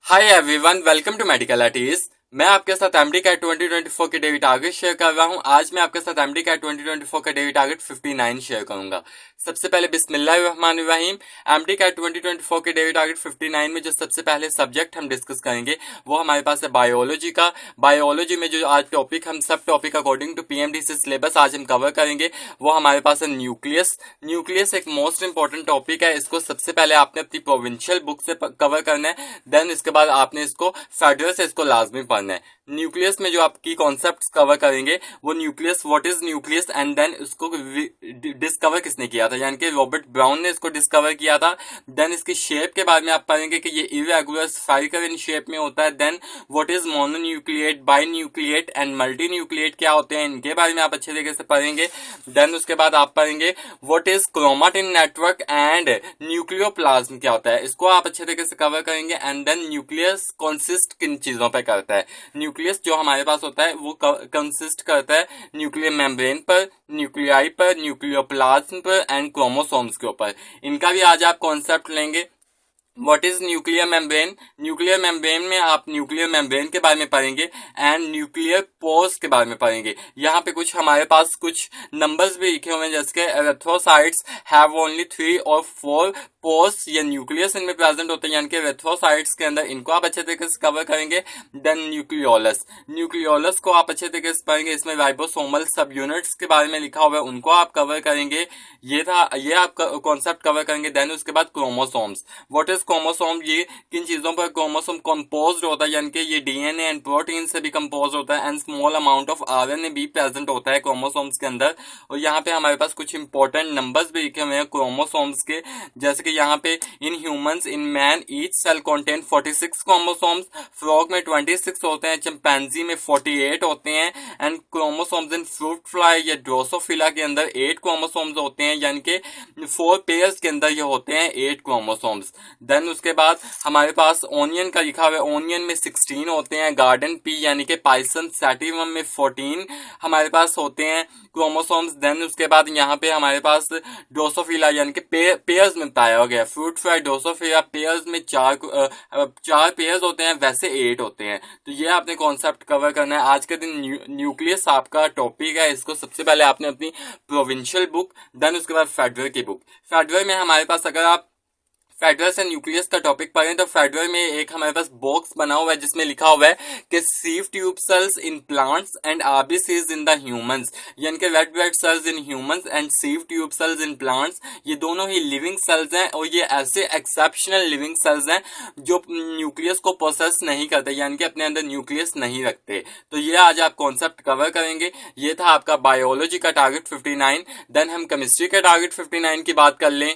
Hi everyone, welcome to medical artist. मैं आपके साथ एमडी कैट 2024 के डेली टारगेट शेयर कर रहा हूं। आज मैं आपके साथ एमडी कैट 2024 का डेली टारगेट 59 शेयर करूंगा। सबसे पहले बिस्मिल्लाहिर्रहमानिर्रहीम। एमडी कैट 2024 के डेली टारगेट 59 में जो सबसे पहले सब्जेक्ट हम डिस्कस करेंगे वो हमारे पास है बायोलॉजी का। बायोलॉजी में जो आज टॉपिक हम सब topic according to PMDC syllabus आज हम कवर करेंगे वो हमारे पास है न्यूक्लियस। न्यूक्लियस एक मोस्ट इंपॉर्टेंट टॉपिक है। इसको सबसे पहले आपने अपनी प्रोविंशियल बुक से कवर करना है, देन इसके बाद आपने इसको फेडरल से इसको लाजमी पढ़ना है। न्यूक्लियस में जो आपकी कॉन्सेप्ट्स कवर करेंगे वो nucleus, what is nucleus, and then इसको डिस्कवर किसने किया था, यानी कि रॉबर्ट ब्राउन ने इसको डिस्कवर किया था। देन इसकी शेप के बारे में आप पढ़ेंगे कि ये इरेगुलर स्फेरिकल इन शेप में होता है। देन व्हाट इज मोनोन्यूक्लिएट, बाइन्यूक्लिएट एंड मल्टीन्यूक्लिएट क्या होते हैं, इनके बारे में आप अच्छे तरीके से पढ़ेंगे। देन उसके बाद आप पढ़ेंगे what is chromatin network and nucleoplasm क्या होता है, इसको आप अच्छे तरीके से कवर करेंगे। एंड देन न्यूक्लियस कंसिस्ट किन चीजों पे करता है। न्यूक्लियस जो हमारे पास होता है वो कंसिस्ट करता है न्यूक्लियर मेम्ब्रेन पर, न्यूक्लियाई पर, न्यूक्लियोप्लाज्म पर एंड क्रोमोसोम्स के ऊपर। इनका भी आज आप कॉन्सेप्ट लेंगे। What is nuclear membrane, nuclear membrane में आप न्यूक्लियर मेम्ब्रेन के बारे में पढ़ेंगे एंड न्यूक्लियर पोर्स के बारे में पढ़ेंगे। यहाँ पे कुछ हमारे पास कुछ नंबर्स भी लिखे हुए हैं, जैसे एरिथ्रोसाइट्स हैव ओनली 3 और 4 पोर्स या न्यूक्लियस इनमें प्रेजेंट होते हैं, यानी कि एरिथ्रोसाइट्स के अंदर, इनको आप अच्छे तरीके से कवर करेंगे। देन न्यूक्लियोलस, न्यूक्लियोलस को आप अच्छे तरीके से पढ़ेंगे। इसमें राइबोसोमल सब यूनिट्स के बारे में लिखा हुआ है, उनको आप कवर करेंगे। ये आप कॉन्सेप्ट कवर करेंगे। देन उसके बाद क्रोमोसोम्स, व्हाट इज क्रोमोसोम, ये किन चीजों पर क्रोमोसोम कंपोज्ड होता है, यानी कि ये डीएनए एंड प्रोटीन से भी कंपोज होता है and small amount of RNA भी प्रेजेंट होता है क्रोमोसोम्स के अंदर। और यहाँ पे हमारे पास कुछ इंपॉर्टेंट नंबर्स भी लिखे हुए हैं क्रोमोसोम्स के, जैसे कि यहाँ पे in humans, in man each cell contain 46 chromosomes, frog में 26 होते हैं, चिंपैंजी में 48 होते हैं and chromosomes in fruit fly या ड्रोसोफिला के अंदर 8 क्रोमोसोम्स होते हैं, यानी कि 4 पेयर्स के अंदर ये होते हैं 8 क्रोमोसोम्स। देन उसके बाद हमारे पास ओनियन का लिखा हुआ है, ओनियन में 16 होते हैं, गार्डन पी यानी कि पाइसन सैटिवम में 14 हमारे पास होते हैं क्रोमोसोम्स। देन उसके बाद यहाँ पे हमारे पास ड्रोसोफिला यानी कि पेयर्स में पाया गया, फ्रूट फ्लाई ड्रोसोफिला पेयर्स में 4 पेयर्स होते हैं, वैसे 8 होते हैं। तो ये आपने कॉन्सेप्ट कवर करना है। आज के दिन न्यूक्लियस आपका टॉपिक है, इसको सबसे पहले आपने अपनी प्रोविंशियल बुक, देन उसके बाद फेडरल की बुक। फेडरल में हमारे पास अगर आप फेडरल से न्यूक्लियस का टॉपिक पढ़ें तो फेडरल में एक हमारे पास बॉक्स बना हुआ है जिसमें लिखा हुआ है कि sieve tube cells in plants and RBCs in the humans, यानी कि red blood cells in humans and sieve tube cells in plants, ये दोनों ही लिविंग सेल्स हैं और ये ऐसे एक्सेप्शनल लिविंग सेल्स हैं जो न्यूक्लियस को प्रोसेस नहीं करते, यानी कि अपने अंदर न्यूक्लियस नहीं रखते। तो ये आज आप कॉन्सेप्ट कवर करेंगे। ये था आपका बायोलॉजी का टारगेट 59। देन हम केमिस्ट्री का टारगेट 59 की बात कर लें।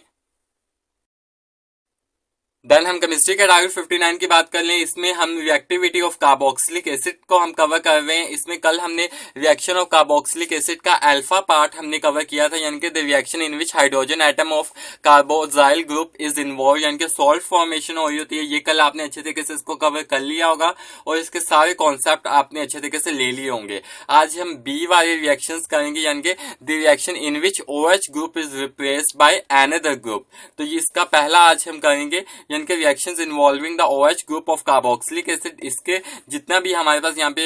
देन हम केमिस्ट्री के टारगेट 59 की बात कर लें। इसमें हम रिएक्टिविटी ऑफ कार्बोक्सिलिक एसिड को हम कवर कर रहे हैं। इसमें कल हमने रिएक्शन ऑफ कार्बोक्सिलिक एसिड का अल्फा पार्ट हमने कवर किया था, यानी कि the reaction in which hydrogen atom of carboxyl group is involve, यानी कि सॉल्ट फॉर्मेशन हो रही होती है। ये कल आपने अच्छे तरीके से इसको कवर कर लिया होगा और इसके सारे कॉन्सेप्ट आपने अच्छे तरीके से ले लिए होंगे। आज हम बी वाले रिएक्शंस करेंगे, यानी कि the reaction in which OH group is replaced by another group. तो इसका पहला आज हम करेंगे, यानी कि reactions involving the OH group of carboxylic acid. इसके जितना भी हमारे पास यहाँ पे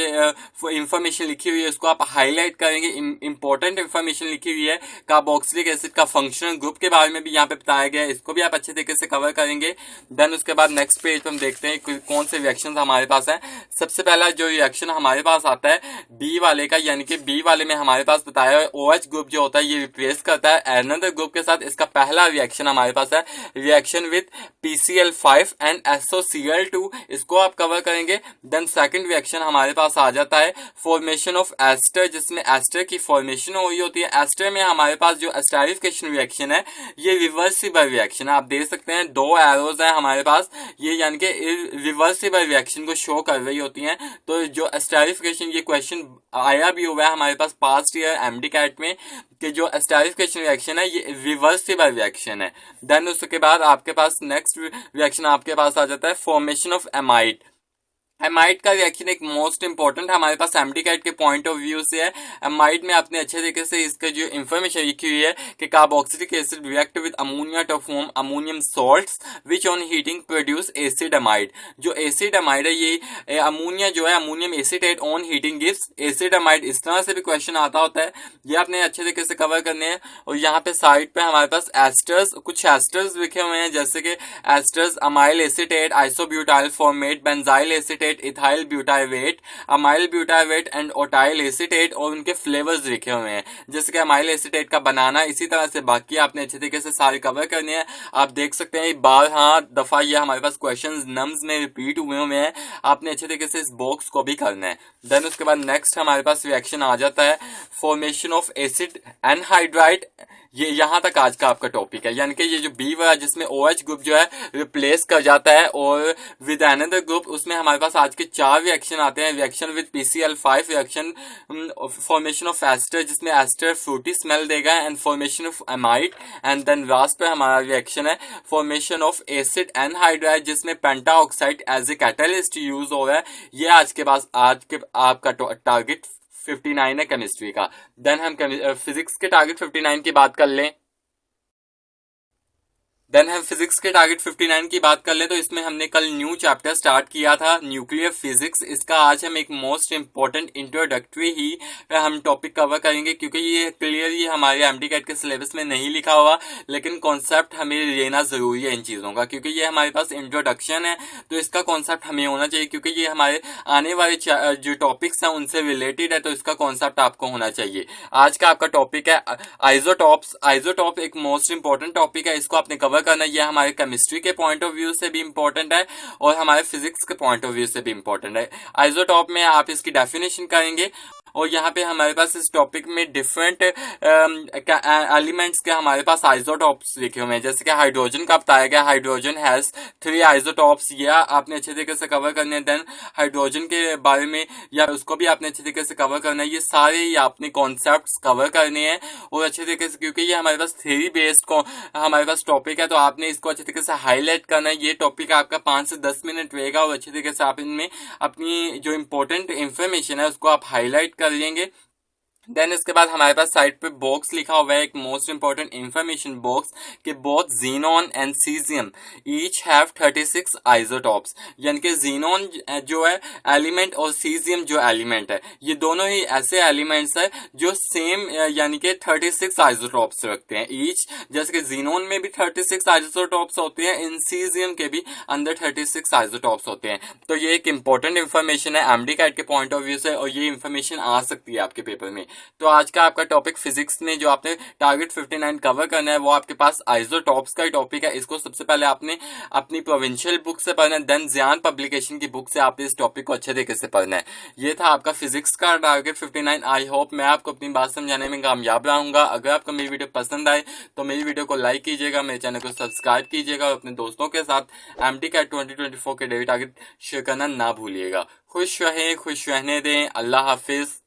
इंफॉर्मेशन लिखी हुई है उसको आप हाईलाइट करेंगे। इंपॉर्टेंट इंफॉर्मेशन लिखी हुई है कार्बोक्सिलिक एसिड का फंक्शनल ग्रुप के बारे में भी यहाँ पे बताया गया है, इसको भी आप अच्छे तरीके से कवर करेंगे। देन उसके बाद नेक्स्ट पेज पे हम देखते हैं कौन से रिएक्शन हमारे पास है। सबसे पहला जो रिएक्शन हमारे पास आता है बी वाले का, यानी कि बी वाले में हमारे पास बताया है OH ग्रुप जो होता है ये रिप्लेस करता है अनदर ग्रुप के साथ। इसका पहला रिएक्शन हमारे पास है reaction with PCl5 and SOCl2, इसको आप कवर करेंगे। देन सेकंड रिएक्शन हमारे पास आ जाता है फॉर्मेशन ऑफ एस्टर, जिसमें एस्टर की फॉर्मेशन हो रही होती है। एस्टर में हमारे पास जो एस्टरिफिकेशन रिएक्शन है ये रिवर्सिबल रिएक्शन है। आप देख सकते हैं 2 एरोज है हमारे पास, ये यानी कि रिवर्सिबल रिएक्शन को शो कर रही होती हैं। तो जो एस्टरिफिकेशन, ये क्वेश्चन आया भी हुआ है हमारे पास पास्ट ईयर एमडी कैट में कि जो एस्टरिफिकेशन रिएक्शन है ये रिवर्सिबल रिएक्शन है। देन उसके बाद आपके पास नेक्स्ट रिएक्शन आपके पास आ जाता है फॉर्मेशन ऑफ एमाइड। एमाइड का रिएक्शन एक मोस्ट इंपॉर्टेंट हमारे पास एमडी कैट के पॉइंट ऑफ व्यू से है। एमाइड में आपने अच्छे तरीके से इसका जो इन्फॉर्मेशन लिखी हुई है कि carboxylic acid react with ammonia to form ammonium salts which on heating produce acid amide. जो एसिड एमाइड है ये अमोनिया जो है ammonium acetate on heating gives acid amide. इस तरह से भी क्वेश्चन आता होता है, ये आपने अच्छे तरीके से कवर करने हैं। और यहाँ पे साइड पे हमारे पास एस्टर्स, कुछ एस्टर्स लिखे हुए हैं जैसे कि esters amyl acetate, isobutyl formate, benzyl acetate, ethyl butyrate, amyl butyrate and octyl acetate, और उनके फ्लेवर्स लिखे हुए हैं जैसे कि अमाइल एसिटेट का बनाना। इसी तरह से बाकी आपने अच्छे तरीके से सारे कवर करने हैं। आप देख सकते हैं बार दफा ये हमारे पास क्वेश्चंस नम्स में रिपीट हुए हैं, आपने अच्छे तरीके से इस बॉक्स को भी करना है। देन उसके बाद नेक्स्ट हमारे पास रिएक्शन आ जाता है फॉर्मेशन ऑफ एसिड एनहाइड्राइड। ये यहां तक आज का आपका टॉपिक है, यानी कि ये जो बी वाला जिसमें OH ग्रुप जो है रिप्लेस कर जाता है और विद अनदर ग्रुप, उसमें हमारे पास आज के 4 रिएक्शन आते हैं। Reaction with PCl5, reaction formation of ester जिसमें एस्टर फ्रूटी स्मेल देगा, and formation of amide, and then last पे हमारा रिएक्शन है फॉर्मेशन ऑफ एसिड एनहाइड्राइड जिसमें penta oxide as a catalyst use हो रहा है। ये आज के आपका टारगेट 59 है केमिस्ट्री का। देन हम फिजिक्स के टारगेट 59 की बात कर लें। देन हम फिजिक्स के टारगेट 59 की बात कर ले तो इसमें हमने कल न्यू चैप्टर स्टार्ट किया था न्यूक्लियर फिजिक्स। इसका आज हम एक मोस्ट इंपॉर्टेंट इंट्रोडक्टरी ही हम टॉपिक कवर करेंगे, क्योंकि ये क्लियरली हमारे एमडी कैट के सिलेबस में नहीं लिखा हुआ, लेकिन कॉन्सेप्ट हमें लेना जरूरी है इन चीजों का, क्योंकि ये हमारे पास इंट्रोडक्शन है तो इसका कॉन्सेप्ट हमें होना चाहिए, क्योंकि ये हमारे आने वाले जो टॉपिक्स हैं उनसे रिलेटेड है, तो इसका कॉन्सेप्ट आपको होना चाहिए। आज का आपका टॉपिक है आइसोटॉप्स। आइसोटॉप एक मोस्ट इंपॉर्टेंट टॉपिक है, इसको आपने कवर करना। ये हमारे केमिस्ट्री के पॉइंट ऑफ व्यू से भी इंपॉर्टेंट है और हमारे फिजिक्स के पॉइंट ऑफ व्यू से भी इंपॉर्टेंट है। आइसोटॉप में आप इसकी डेफिनेशन करेंगे और यहाँ पे हमारे पास इस टॉपिक में डिफरेंट एलिमेंट्स के हमारे पास आइसोटॉप्स लिखे हुए हैं, जैसे कि हाइड्रोजन का बताया गया हाइड्रोजन हैज 3 आइसोटॉप्स, या आपने अच्छे तरीके से कवर करने हैं। देन हाइड्रोजन के बारे में या उसको भी आपने अच्छे तरीके से कवर करना है। ये सारे ही आपने कॉन्सेप्ट्स कवर करने हैं और अच्छे तरीके से, क्योंकि ये हमारे पास थ्योरी बेस्ड हमारे पास टॉपिक है, तो आपने इसको अच्छे तरीके से हाईलाइट करना है। ये टॉपिक आपका 5 से 10 मिनट रहेगा और अच्छे तरीके से आप इनमें अपनी जो इंपॉर्टेंट इंफॉर्मेशन है उसको आप हाईलाइट कर लेंगे। देन इसके बाद हमारे पास साइड पे बॉक्स लिखा हुआ है एक मोस्ट इंपॉर्टेंट इंफॉर्मेशन बॉक्स कि both xenon and caesium each have 36 isotopes, यानी कि जीनोन जो है एलिमेंट और सीजियम जो एलिमेंट है, ये दोनों ही ऐसे एलिमेंट्स है जो सेम यानी कि 36 आइसोटॉप्स रखते हैं ईच। जैसे कि जीनोन में भी 36 आइसोटॉप्स होते हैं, इन सीजियम के भी अंदर 36 आइसोटॉप्स होते हैं। तो ये एक इंपॉर्टेंट इंफॉर्मेशन है एमडी कैट के पॉइंट ऑफ व्यू से, और ये इंफॉर्मेशन आ सकती है आपके पेपर में। तो आज का आपका टॉपिक फिजिक्स में जो आपने टारगेट 59 कवर करना है वो आपके पास आइसोटॉप्स का टॉपिक है। इसको सबसे पहले आपने अपनी प्रोविंशियल बुक से पढ़ना है, देन ज्ञान पब्लिकेशन की बुक से आपने इस टॉपिक को अच्छे तरीके से पढ़ना है। ये था आपका फिजिक्स का टारगेट 59। आई होप मैं आपको अपनी बात समझाने में कामयाब रहूंगा। अगर आपको मेरी वीडियो पसंद आए तो मेरी वीडियो को लाइक कीजिएगा, मेरे चैनल को सब्सक्राइब कीजिएगा और अपने दोस्तों के साथ एमडी कैट 2024 के डेली टारगेट शेयर करना ना भूलिएगा। खुश रहें, खुश रहने दें। अल्लाह हाफिज।